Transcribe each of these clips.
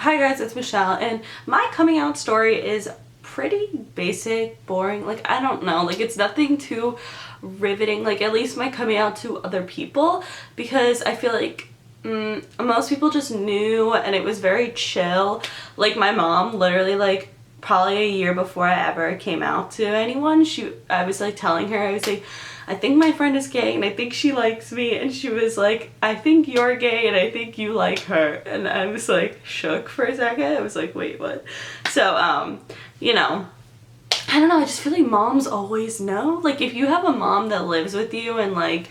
Hi guys, it's Michelle, and my coming out story is pretty basic, boring. Like, I don't know, like it's nothing too riveting, like at least my coming out to other people, because I feel like most people just knew and it was very chill. Like my mom literally, like probably a year before I ever came out to anyone, I was like telling her, I was like, I think my friend is gay and I think she likes me, and she was like, I think you're gay and I think you like her. And I was like shook for a second. I was like, wait, what? So you know, I don't know, I just feel like moms always know. Like if you have a mom that lives with you and like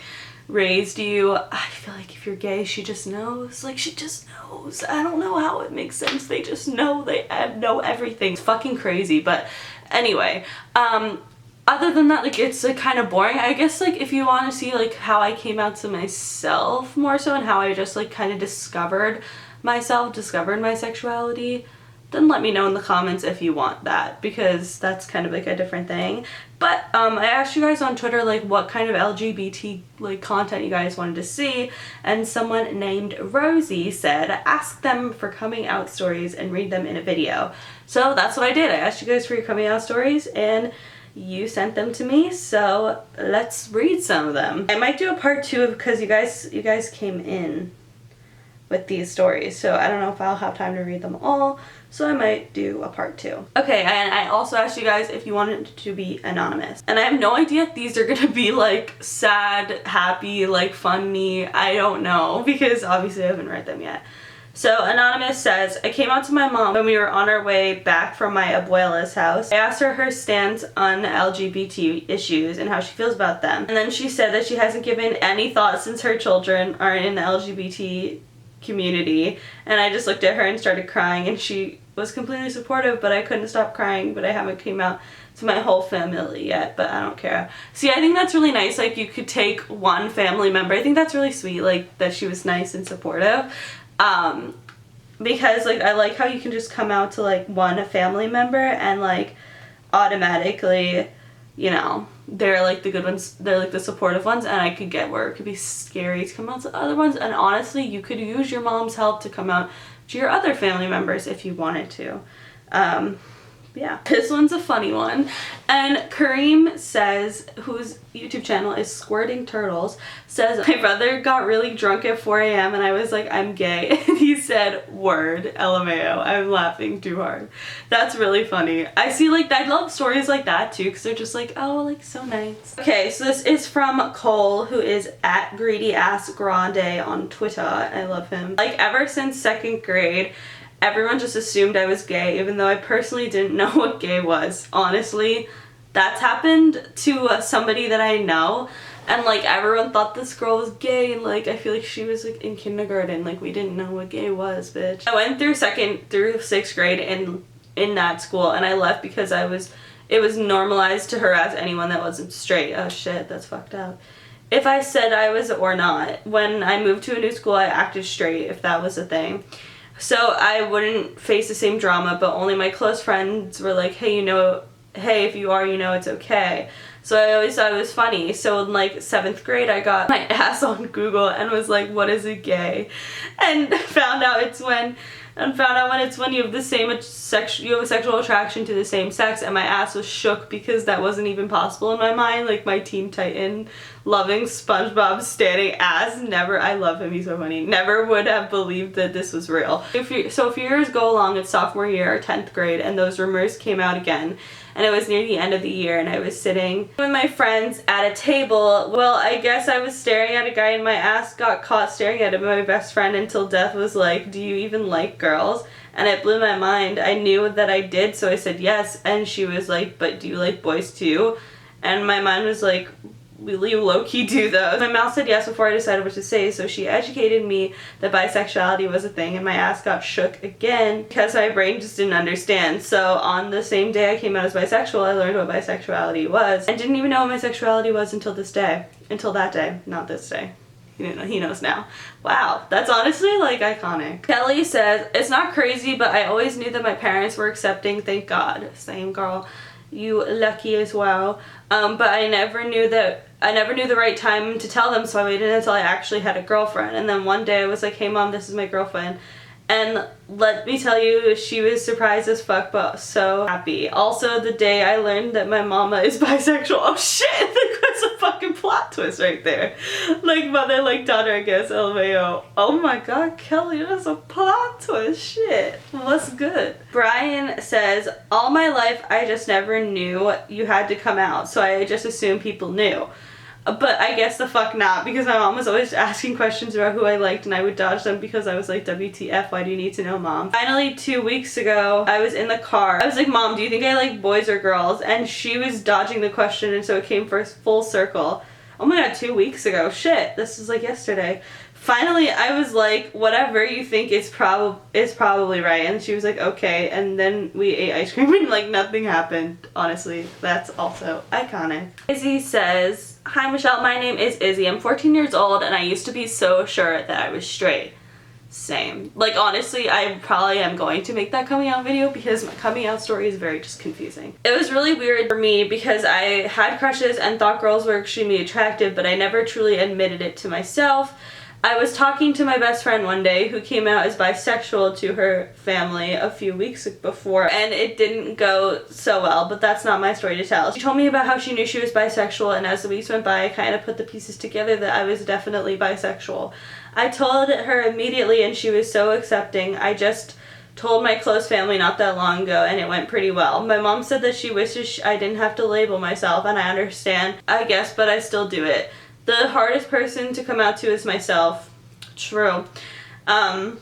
raised you, I feel like if you're gay, she just knows. Like she just knows. I don't know how it makes sense. They just know. They know everything. It's fucking crazy. But anyway, other than that, like it's like kind of boring. I guess like if you want to see like how I came out to myself more so, and how I just like kind of discovered my sexuality, then let me know in the comments if you want that, because that's kind of like a different thing. But I asked you guys on Twitter like what kind of LGBT like content you guys wanted to see, and someone named Rosie said ask them for coming out stories and read them in a video. So that's what I did. I asked you guys for your coming out stories and you sent them to me, so let's read some of them. I might do a part 2 because you guys came in with these stories, so I don't know if I'll have time to read them all, so I might do a part 2. Okay, and I also asked you guys if you wanted to be anonymous, and I have no idea if these are gonna be like sad, happy, like funny. I don't know, because obviously I haven't read them yet. So Anonymous says, I came out to my mom when we were on our way back from my abuela's house. I asked her stance on LGBT issues and how she feels about them. And then she said that she hasn't given any thought since her children are in the LGBT community. And I just looked at her and started crying, and she was completely supportive, but I couldn't stop crying. But I haven't came out to my whole family yet, but I don't care. See, I think that's really nice. Like you could take one family member. I think that's really sweet, like that she was nice and supportive. Because like I like how you can just come out to like one family member and like automatically, you know, they're like the good ones, they're like the supportive ones, and I could get where it could be scary to come out to other ones. And honestly, you could use your mom's help to come out to your other family members if you wanted to. Yeah, this one's a funny one. And Kareem says, whose YouTube channel is Squirting Turtles, says, my brother got really drunk at 4 a.m. and I was like, I'm gay. And he said, word, LMAO. I'm laughing too hard. That's really funny. I see, like, I love stories like that too, because they're just like, oh, like, so nice. Okay, so this is from Cole, who is at GreedyAssGrande on Twitter. I love him. Like, ever since 2nd grade, everyone just assumed I was gay, even though I personally didn't know what gay was. Honestly, that's happened to somebody that I know, and like everyone thought this girl was gay, and like I feel like she was like in kindergarten, like we didn't know what gay was, bitch. I went through 2nd through 6th grade in that school, and I left because it was normalized to harass anyone that wasn't straight. Oh shit, that's fucked up. If I said I was or not, when I moved to a new school, I acted straight, if that was a thing. So I wouldn't face the same drama, but only my close friends were like, hey, hey, if you are, you know it's okay. So I always thought it was funny. So in like 7th grade, I got my ass on Google and was like, what is a gay? And found out when it's when you have the same you have a sexual attraction to the same sex, and my ass was shook because that wasn't even possible in my mind. Like my Teen Titan loving SpongeBob standing ass, never, I love him, he's so funny, never would have believed that this was real. So a few years go along, it's sophomore year or 10th grade, and those rumors came out again. And it was near the end of the year, and I was sitting with my friends at a table. Well, I guess I was staring at a guy and my ass got caught staring at him, and my best friend until death was like, do you even like girls? And it blew my mind. I knew that I did, so I said yes. And she was like, but do you like boys too? And my mind was like, will you low-key do those? My mouth said yes before I decided what to say, so she educated me that bisexuality was a thing, and my ass got shook again because my brain just didn't understand. So on the same day I came out as bisexual, I learned what bisexuality was, and didn't even know what my sexuality was until that day, not this day. He knows now. Wow, that's honestly like iconic. Kelly says, it's not crazy, but I always knew that my parents were accepting, thank God. Same girl. You lucky as well. But I never knew the right time to tell them, so I waited until I actually had a girlfriend. And then one day I was like, hey mom, this is my girlfriend. And let me tell you, she was surprised as fuck, but so happy. Also, the day I learned that my mama is bisexual. Oh shit, that's a fucking plot twist right there. Like mother, like daughter, I guess, LMAO. Oh my god, Kelly, that's a plot twist. Shit, what's good? Brian says, all my life I just never knew you had to come out, so I just assumed people knew. But I guess the fuck not, because my mom was always asking questions about who I liked and I would dodge them because I was like, WTF, why do you need to know, mom? Finally, 2 weeks ago, I was in the car. I was like, Mom, do you think I like boys or girls? And she was dodging the question, and so it came full circle. Oh my god, 2 weeks ago. Shit, this was like yesterday. Finally, I was like, whatever you think is probably right. And she was like, okay. And then we ate ice cream and like nothing happened. Honestly, that's also iconic. Izzy says, hi Michelle, my name is Izzy. I'm 14 years old and I used to be so sure that I was straight. Same. Like honestly, I probably am going to make that coming out video because my coming out story is very just confusing. It was really weird for me because I had crushes and thought girls were extremely attractive, but I never truly admitted it to myself. I was talking to my best friend one day who came out as bisexual to her family a few weeks before, and it didn't go so well, but that's not my story to tell. She told me about how she knew she was bisexual, and as the weeks went by, I kind of put the pieces together that I was definitely bisexual. I told her immediately, and she was so accepting. I just told my close family not that long ago, and it went pretty well. My mom said that she wishes I didn't have to label myself, and I understand, I guess, but I still do it. The hardest person to come out to is myself. True. I'm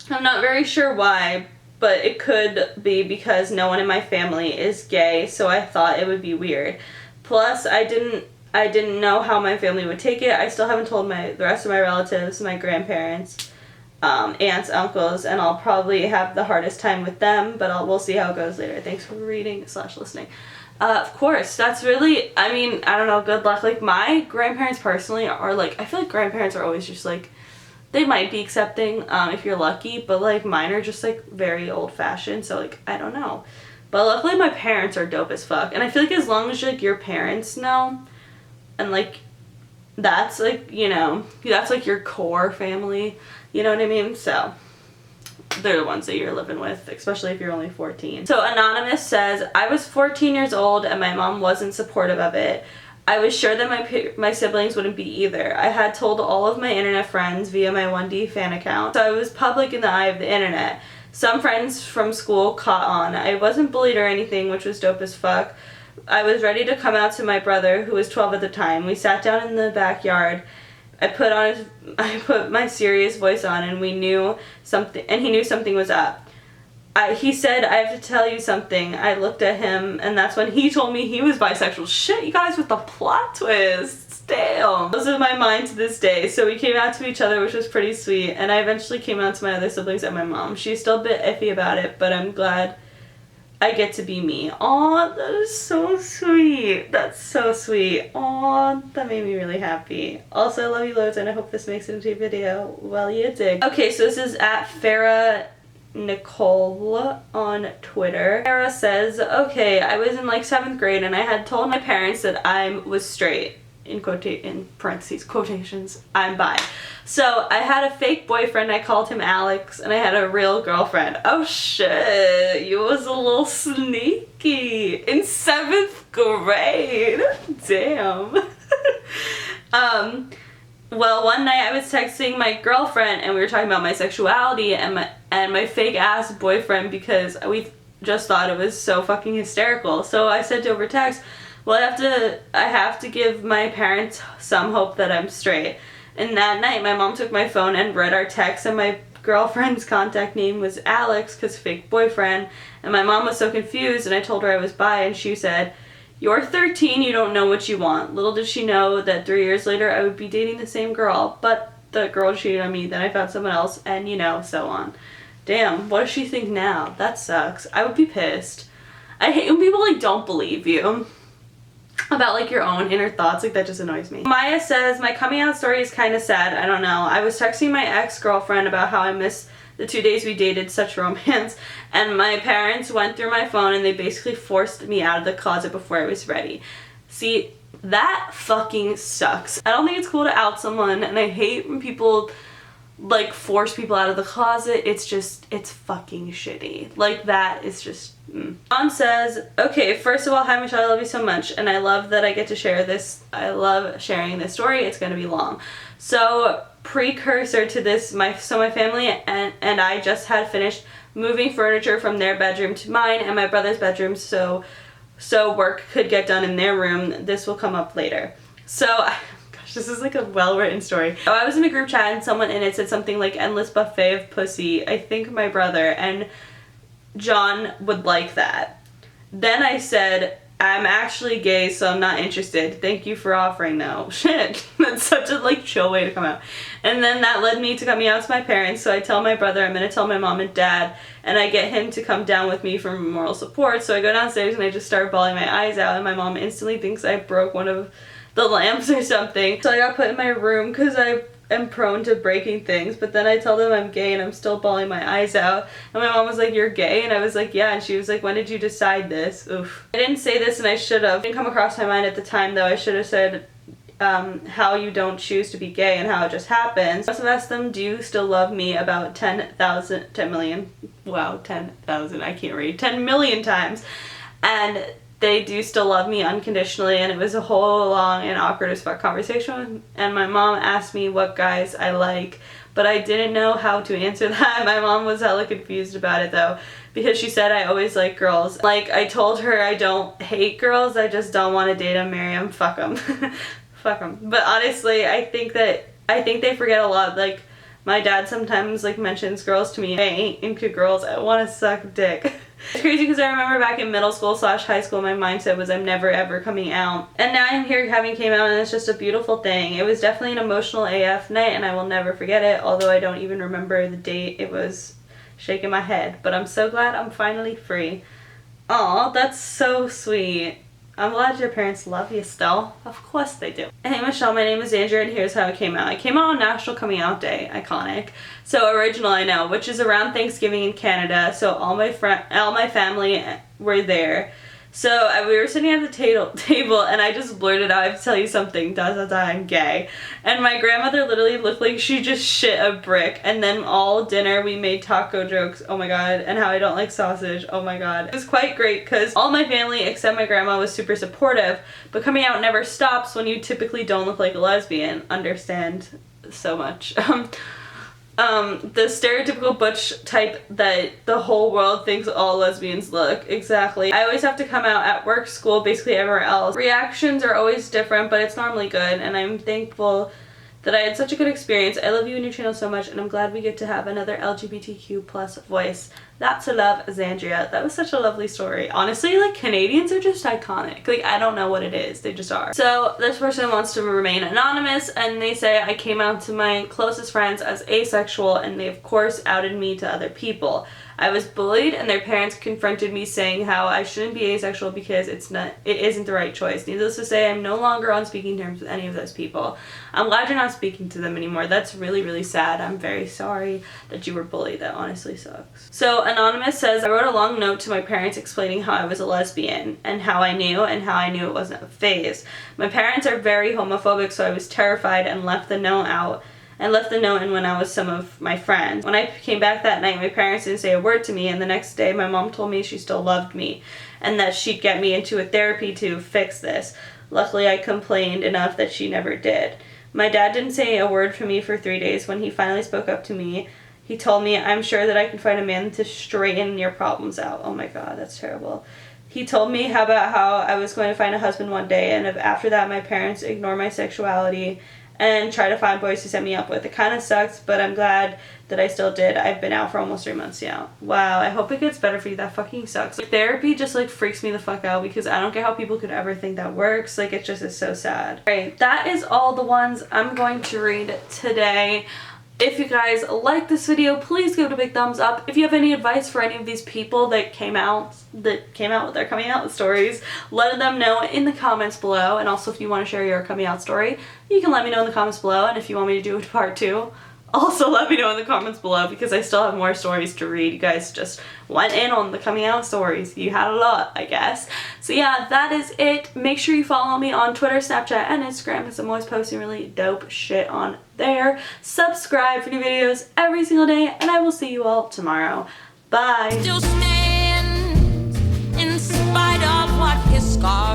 not very sure why, but it could be because no one in my family is gay, so I thought it would be weird. Plus, I didn't know how my family would take it. I still haven't told the rest of my relatives, my grandparents, aunts, uncles, and I'll probably have the hardest time with them, but we'll see how it goes later. Thanks for reading/listening. Of course, that's really, I mean, I don't know, good luck. Like, my grandparents personally are, like, I feel like grandparents are always just, like, they might be accepting, if you're lucky, but, like, mine are just, like, very old-fashioned, so, like, I don't know. But luckily, my parents are dope as fuck, and I feel like as long as, like, your parents know, and, like, that's, like, you know, that's, like, your core family, you know what I mean? So they're the ones that you're living with, especially if you're only 14. So Anonymous says, I was 14 years old and my mom wasn't supportive of it. I was sure that my siblings wouldn't be either. I had told all of my internet friends via my 1D fan account, so I was public in the eye of the internet. Some friends from school caught on. I wasn't bullied or anything, which was dope as fuck. I was ready to come out to my brother, who was 12 at the time. We sat down in the backyard. I put my serious voice on, and we knew something, and he knew something was up. He said, I have to tell you something. I looked at him, and that's when he told me he was bisexual. Shit, you guys with the plot twists. Damn. Those are my mind to this day. So we came out to each other, which was pretty sweet, and I eventually came out to my other siblings and my mom. She's still a bit iffy about it, but I'm glad I get to be me. Aw, that is so sweet. That's so sweet. Aw, that made me really happy. Also, I love you loads, and I hope this makes it into a video. Well, you dig. Okay, so this is at Farah Nicole on Twitter. Farah says, okay, I was in like 7th grade, and I had told my parents that I was straight. In parentheses, quotations, I'm bi. So I had a fake boyfriend, I called him Alex, and I had a real girlfriend. Oh shit, you was a little sneaky. In 7th grade. Damn. Well, one night I was texting my girlfriend and we were talking about my sexuality and my fake ass boyfriend because we just thought it was so fucking hysterical. So I said over text, well, I have to give my parents some hope that I'm straight. And that night, my mom took my phone and read our text, and my girlfriend's contact name was Alex, because fake boyfriend. And my mom was so confused, and I told her I was bi, and she said, you're 13, you don't know what you want. Little did she know that 3 years later, I would be dating the same girl. But the girl cheated on me, then I found someone else, and you know, so on. Damn, what does she think now? That sucks. I would be pissed. I hate when people, like, don't believe you about like your own inner thoughts. Like, that just annoys me. Maya says, my coming out story is kind of sad. I don't know. I was texting my ex-girlfriend about how I miss the 2 days we dated, such romance, and my parents went through my phone and they basically forced me out of the closet before I was ready. See, that fucking sucks. I don't think it's cool to out someone, and I hate when people like force people out of the closet. It's fucking shitty. Like that is just John says, okay, first of all, hi Michelle, I love you so much and I love that I get to share this. I love sharing this story. It's gonna be long. So precursor to this, my family and I just had finished moving furniture from their bedroom to mine and my brother's bedroom, so work could get done in their room. This will come up later. So gosh, this is like a well-written story. Oh, I was in a group chat and someone in it said something like endless buffet of pussy. I think my brother, and John would like that. Then I said, I'm actually gay, so I'm not interested. Thank you for offering though. Shit, that's such a like chill way to come out. And then that led me to coming out to my parents, so I tell my brother I'm gonna tell my mom and dad, and I get him to come down with me for moral support. So I go downstairs and I just start bawling my eyes out, and my mom instantly thinks I broke one of the lamps or something. So I got put in my room because I am prone to breaking things, but then I tell them I'm gay and I'm still bawling my eyes out, and my mom was like, you're gay? And I was like, yeah, and she was like, when did you decide this? Oof. I didn't say this and I should have. It didn't come across my mind at the time though. I should have said how you don't choose to be gay and how it just happens. I also asked them, do you still love me about 10 million, wow, 10,000, I can't read, 10 million times, and they do still love me unconditionally. And it was a whole long and awkward as fuck conversation, and my mom asked me what guys I like, but I didn't know how to answer that. My mom was hella confused about it though, because she said I always like girls. Like, I told her I don't hate girls, I just don't want to date them, marry them, fuck them. Fuck them. But honestly, I think they forget a lot. Like, my dad sometimes like mentions girls to me. I ain't into girls, I want to suck dick. It's crazy because I remember back in middle school / high school, my mindset was I'm never ever coming out. And now I'm here having came out, and it's just a beautiful thing. It was definitely an emotional AF night and I will never forget it, although I don't even remember the date. It was shaking my head. But I'm so glad I'm finally free. Aw, that's so sweet. I'm glad your parents love you still. Of course they do. Hey Michelle, my name is Andrea and here's how I came out. I came out on National Coming Out Day, iconic. So original, I know, which is around Thanksgiving in Canada. So all my family were there. So we were sitting at the table and I just blurted out, I have to tell you something, I'm gay. And my grandmother literally looked like she just shit a brick. And then all dinner we made taco jokes, oh my god, and how I don't like sausage, oh my god. It was quite great because all my family except my grandma was super supportive, but coming out never stops when you typically don't look like a lesbian. Understand so much. The stereotypical butch type that the whole world thinks all lesbians look. Exactly. I always have to come out at work, school, basically everywhere else. Reactions are always different, but it's normally good, and I'm thankful that I had such a good experience. I love you and your channel so much, and I'm glad we get to have another LGBTQ plus voice. That's a love, Xandria. That was such a lovely story. Honestly, like, Canadians are just iconic. Like, I don't know what it is. They just are. So this person wants to remain anonymous, and they say, I came out to my closest friends as asexual, and they of course outed me to other people. I was bullied, and their parents confronted me saying how I shouldn't be asexual because it isn't the right choice. Needless to say, I'm no longer on speaking terms with any of those people. I'm glad you're not speaking to them anymore. That's really, really sad. I'm very sorry that you were bullied. That honestly sucks. So Anonymous says, I wrote a long note to my parents explaining how I was a lesbian and how I knew it wasn't a phase. My parents are very homophobic, so I was terrified and left the note out. I left the note in when I was some of my friends. When I came back that night, my parents didn't say a word to me, and the next day my mom told me she still loved me and that she'd get me into a therapy to fix this. Luckily, I complained enough that she never did. My dad didn't say a word for me for 3 days. When he finally spoke up to me, he told me, I'm sure that I can find a man to straighten your problems out. Oh my god, that's terrible. He told me about how I was going to find a husband one day, and if after that my parents ignore my sexuality and try to find boys to set me up with. It kind of sucks, but I'm glad that I still did. I've been out for almost 3 months now. Wow, I hope it gets better for you. That fucking sucks. Like, therapy just like freaks me the fuck out because I don't get how people could ever think that works. Like, it just is so sad. Alright, that is all the ones I'm going to read today. If you guys like this video, please give it a big thumbs up. If you have any advice for any of these people that came out with their coming out stories, let them know in the comments below. And also, if you want to share your coming out story, you can let me know in the comments below. And if you want me to do a part 2, Also, let me know in the comments below because I still have more stories to read. You guys just went in on the coming out stories. You had a lot, I guess. So yeah, that is it. Make sure you follow me on Twitter, Snapchat, and Instagram because I'm always posting really dope shit on there. Subscribe for new videos every single day, and I will see you all tomorrow. Bye. Still stand in spite of what his scars